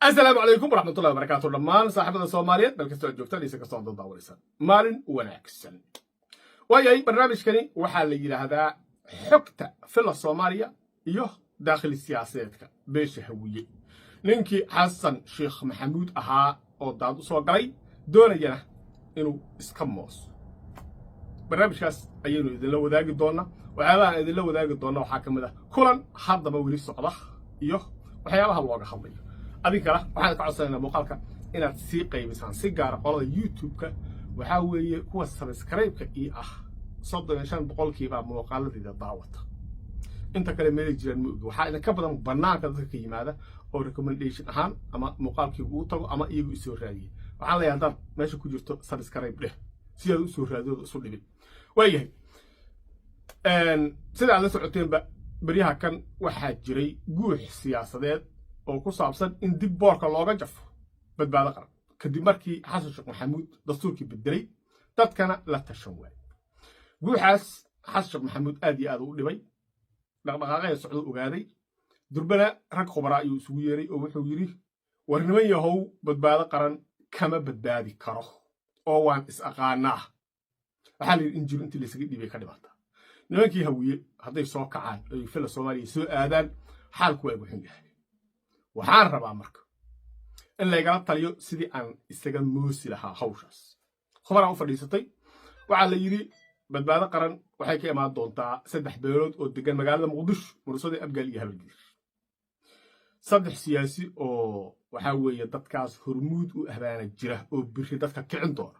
السلام عليكم ورحمة الله وبركاته. دمان صاحبة الصوماليات بل كستو جوجتا ليس كستو ضد داوريسان مالن وناكسن وياي برنامج كني waxaa la yiraahdaa xogta fila Soomaaliya iyo dakhli siyaasadeedka beesha hawiye ninkii Xasan Sheekh Maxamuud ahaa oo daad u soo galay doonayana inuu iska mooso barnaamijkaas ayaynu idinla wadaagi doonaa waxyaabaha idinla wadaagi doonaa waxaa kamid ah kulan haddaba weli socda iyo waxyaabaha looga hadlayo adinkana waxaan ka codsanaynaa muuqaalka inaad sii qaybisaan si gaar ah qolada YouTube-ka waxaa weeye kuwa subscribe-ka ii ah 35% muuqaaladayda daawata inta kale meel jiraan ma ogi waxaa idinka badan banaanka dadka ka yimaada oo recommendation ahaan ama muuqaalkii uu tago ama iyagu isoo raadiyay waxaan leeyahay dad meesha ku jirto subscribe dheh si aad u soo raadiyo isu dhibin waayahay sida aad la socoteenba bariyaha kan waxaa jiray guux siyaasadeed oo ku saabsan in dib boorka looga jafo badbaado qaran kadib markii Xasan Sheekh Maxamuud dastuurkii bedelay dadkana la tashan waayay guuxaas Xasan Sheekh Maxamuud aad iyo aad u dhibay dhaqdhaqaaqay socdo ogaaday durbana rag khubara ayuu isugu yeeray oo wuxuu yiri war niman yahow badbaado qaran kama badbaadi karo oo waan is aqaanaa waxa la injil intii la isaga dhibay ka dhibata nimankii hawiye hadday soo kacaan ay fila Soomaaliya soo aadaan xaalku way xun yahay waxaan rabaa marka in la igala taliyo sidii aan isaga moosi lahaa hawshaas khubara u fadhiisatay waxa la yiri badbaado qaran waxay ka imaan doontaa 3 beelood oo degan magaalada Muqdisho mursada Abgaal iyo Habalgir 3 siyaasi oo waxa weeye dadkaas hormuud u ahbaana jira oo biri dadka kicin doona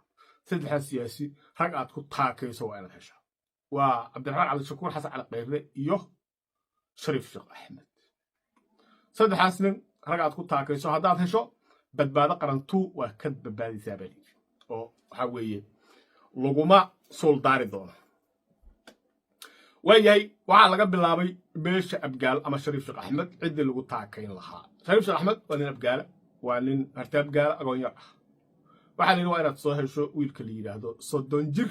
3 siyaasi rag aad ku taakayso waa inaad heshaa waa Cabdiraxmaan Cali Shakuur Xasan Cali Qeyre iyo Shariif Sheekh Axmed 3 nin rag aad ku taakayso haddaad hesho badbaado qarantu waa ka badbaadisaa bali oo waxa weeye laguma soldaari doono waayay waxa laga bilaabay beesha Abgaal ama Shariif Sheekh Axmed cidii lagu taakayn lahaa Shariif Sheekh Axmed waa nin Abgaal waa nin harta Abgaal agoon yar waxa la yiraahdaa inaad soo hesho wiilka la yiraahdo 30 jir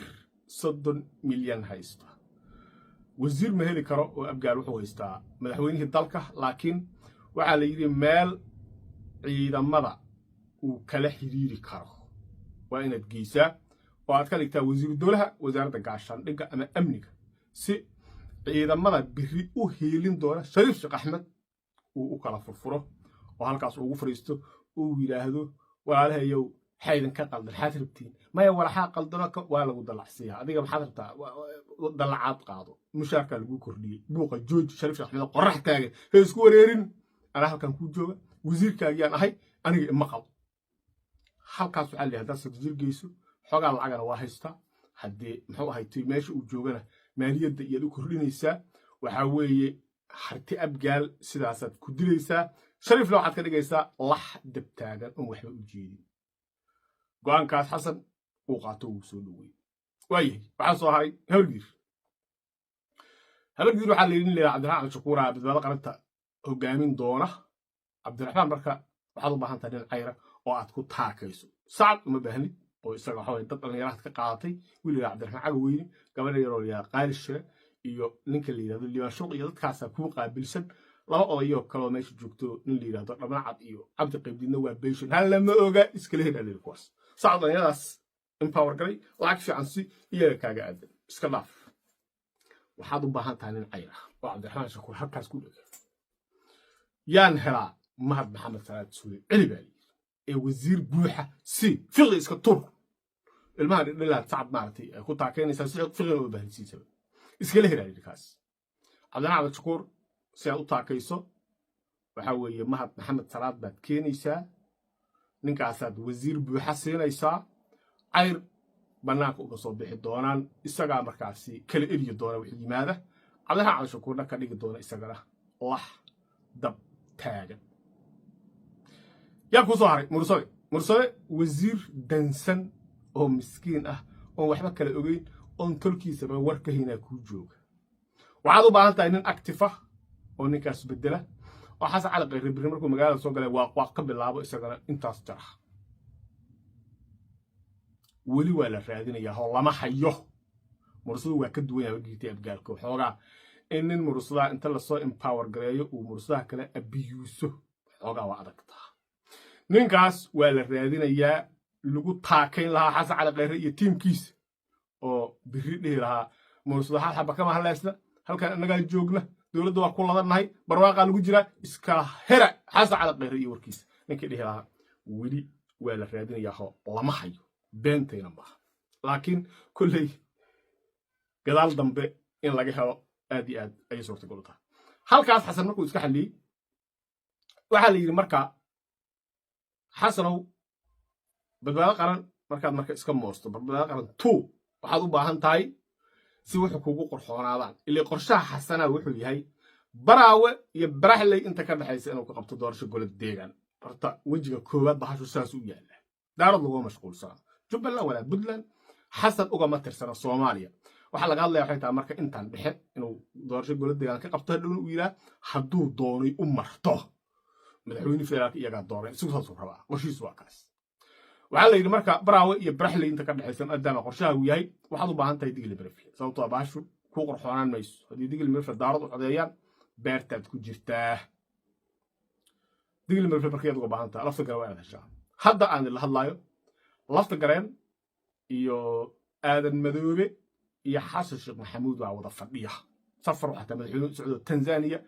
30 milyan haysta wasiir ma heli karo oo Abgaal wuxuu haystaa madaxweynihii dalka laakiin waxa la yiri meel ciidamada uu kala xiriiri karo waa inaad geysaa oo aad ka dhigtaa wasiir dowlaha wasaaradda gaashaandhigga ama amniga si ciidamada biri u heelin doona Shariif Sheekh Axmed uu u kala furfuro oo halkaas ugu fariisto uu yiraahdo walaalahayow xaydan ka qaldan xaasirtiin maya walaxa qaldana waa lagu dalacsiyaa adiga maxaad rabtaa dalacaad qaado mushaarka lagu kordhiyay buuqa jooj Shariif Sheekh Axmed qorax taagan hay isku wareerin ana halkan ku jooga wasiirkaagiyaan ahay aniga ma qabo halkaas waxa la yiraahdaa sadjir geyso xogaa lacagana waa haysta hadii muxuu ahaaytay meesha uu joogana maaliyadda iyo u kordhinaysa waxa weeye harti Abgaal sidaasaad ku dilaysaa Shariif waxaad ka dhigaysaa lax dabtaagan oo waxba u jeedin go'aankaas Xasan uu qaato uu soo dhaweeyay waayay waxa soo haray Habalgir waxa la yiri Cabdiraxmaan Shakuur badbaado qaranta hogaamin doona Cabdiraxmaan marka waxaad u baahan tahay in cayra oo aad ku taakayso saad uma baahni oo isaga waxa dad dhalinyarada ka qaadatay wiilka Cabdiraxmaan Cagaweyne gabadha yar oo yaa Qaalishe iyo ninka la yiraahdo Libaashuq iyo dadkaas ku qaabilsan laba odayo kale meesha joogto nin la yiraahdo Dhamacad iyo Cabdi Qaybdiina waa beeshin hal lama oga iskala heelay kuwaas saad dhalinyaradaas empower galay lacag fiican si iyaga kaaga aadan iska dhaaf waxaad u baahan tahay in cayra oo Cabdiraxmaan Shakuur halkaas ku dhaga yaan helaa mahad maxamed salaad suuday cilibaali ee wasiir buuxa si fiqi iska tur ilmaha dhilaa sacad maartay ku taakeynaysa si fiqi oo baahansiisa iska leeyahay kaas Cabdiraxmaan Shakuur si aad u taakayso waxa weeye mahad maxamed salaad baad keenaysaa ninkaasaad wasiir buuxa siinaysaa cayr banaanka uga soo bixi doonaan isaga markaasi kala eriyo doona wixii yimaada Cabdiraxmaan Shakuurna ka dhigi doona isagana wax dab taagan yaa ku soo haray mursade wasiir dansan oo miskiin ah oo waxba kala ogeyn oo tolkiisaba war ka hina ku jooga waxaad u baahan tahay nin active ah oo ninkaas bedela oo Xasan Cali Qeyre biri markuu magaalada soo galay waa ka bilaabo isagana intaas jara wali waa la raadinayaa oo lama hayo mursadu waa ka duwan yahay geedii Abgaalka xoogaa in nin mursada inta la soo empower gareeyo uu mursada kale abiyuuso xoogaa waa adagtaa ninkaas waa la raadinayaa lagu taakayn lahaa xasan cali khayre iyo tiimkiisa oo biri dhihi lahaa mursada hal xaba kama haleysna halkan annagaa joogna dowladda waa ku ladannahay barwaaqaa lagu jiraa iskala hera xasan cali khayre iyo warkiisa ninkii dhihi lahaa weli waa la raadinayaa lama hayo beentayna maaha laakiin kolley gadaal dambe in laga helo aad iyo aad ayay suurtagal u tahay halkaas xasan markuu iska xalliyey waxaa la yidhi marka xasanow badbaado qaran markaad marka iska moosto badbaado qaran two waxaad u baahan tahay si wuxuu kugu qorxoonaadaan ilaa qorshaha xasanaa wuxuu yahay baraawe iyo baraxley inta ka dhaxaysa inuu ka qabto doorasho golo deegaan horta wejiga koowaad bahashu saas u yaalla daarad laguma mashquulsana jubbaland walaa puntland xasan ugama tirsana soomaaliya waxaa laga hadlaya waxay tahay marka intaan dhexe inuu doorasho golo deegaan ka qabto hadhowna uu yidhaa hadduu doonay u marto madaxweyne federaalka iyagaa doonay isagu saasuu rabaa qorshiisu waa kaas waxaa la yidhi marka baraawe iyo baraxley inta ka dhexaysa maadaama qorshaha uu yahay waxaad u baahan tahay digli mirifle sababtoo ah bahashu kuu qorxoonaan mayso haddii digli mirifle daarad u codeeyaan beertaad ku jirtaa digli mirifle markayaad uga baahan tahay lafta gareen waa inaad heshaa hadda aan idinla hadlaayo lafta gareen iyo aadan madoobe iyo xasan sheekh maxamuud waa wada fadhiya safar xataa madaxweyne socdo tanzania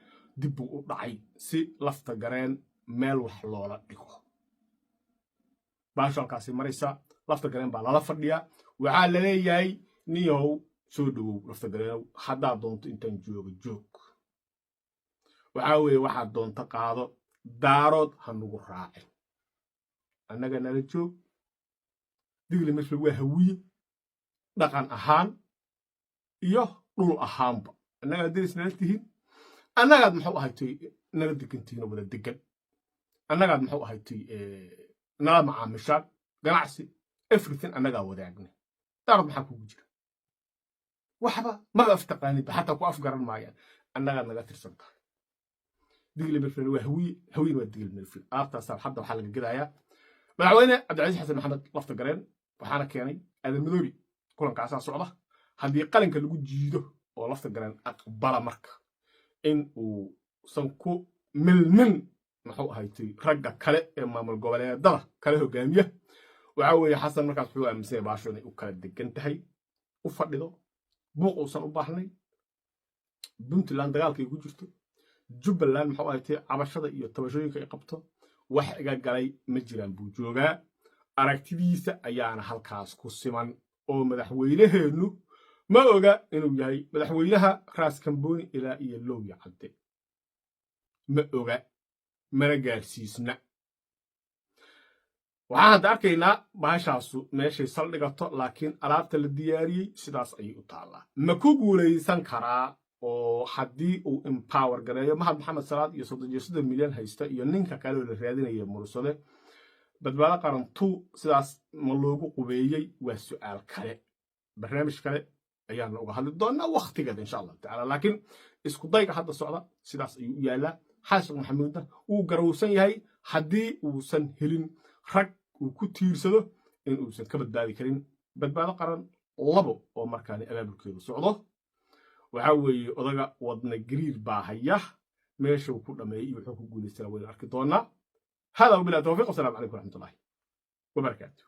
dib buu u dhacay si lafta gareen meel wax loola dhigo baasho halkaasi maraysa lafta gareen baa lala fadhiyaa waxaa la leeyahay niyahow soo dhowow lafta gareenow haddaad doonto intaan jooga joog waxaa weeye waxaad doonto qaado daarood ha nugu raacin annaga nala joog digli mirifle waa hawiye dhaqan ahaan iyo dhul ahaanba annagaad deris nala tihiin annagaad muxuu ahaytay nala degantihiin oo wada degan annagaad muxuu ahaytay nala macaamishaan ganacsi everything annagaa wadaagnay daarad maxaa kugu jira waxba maba aftaqaanidba xataa ku afgaran maayaan annagaad naga tirsan tahay digli mirifle waa hawiye hawiyena waa digli mirifle alaabtaasaa hadda waxaa laga gadayaa madaxweyne cabdicasiis xasan maxamed lafta gareen waxaana keenay aadan madoobi kulankaasaa socda haddii qalinka lagu jiido oo lafta gareen aqbala marka in uusan ku milmin muxuu ahaytay ragga kale ee maamul goboleedada kale hogaamiya waxaa weeye xasan markaas wuxuu aaminsanaya baasho inay u kala degan tahay u fadhido buuq uusan u baahnay puntland dagaalkay ku jirto jubbaland muxuu ahaytay cabashada iyo tabashooyinka ay qabto wax iga galay ma jiraan buu joogaa aragtidiisa ayaana halkaas ku siman oo madaxweyneheennu ma oga inuu yahay madaxweynaha raas kambooni ilaa iyo lowya cadde ma oga mana gaarsiisna waxaan hadda arkaynaa bahashaasu meeshay saldhigato laakiin alaabta la diyaariyey sidaas ayay u taallaa ma ku guulaysan karaa oo haddii uu empower gareeyo mahad maxamed salaad iyo 30 milyan haysta iyo ninka kale oo la raadinaya mursade badbaado qaran two sidaas ma loogu qubeeyey waa su'aal kale barnaamij kale ayaan uga hadli doonaa waqtigeeda insha Allah taala laakiin isku dayga hadda socda sidaas ayuu u yaalaa xasan maxamuudna uu garowsan yahay haddii uusan helin rag uu ku tiirsado in uusan ka badbaadi karin badbaado qaran labo oo markaani abaabulkeedu socdo waxaa weeye odaga wadna gariir baa haya meesha uu ku dhameeyay iyo wuxuu ku guulaystana waynu arki doonaa hada wabillahi tawfiiq wasalaamu calaykum waraxmatullaahi wabarakaatuh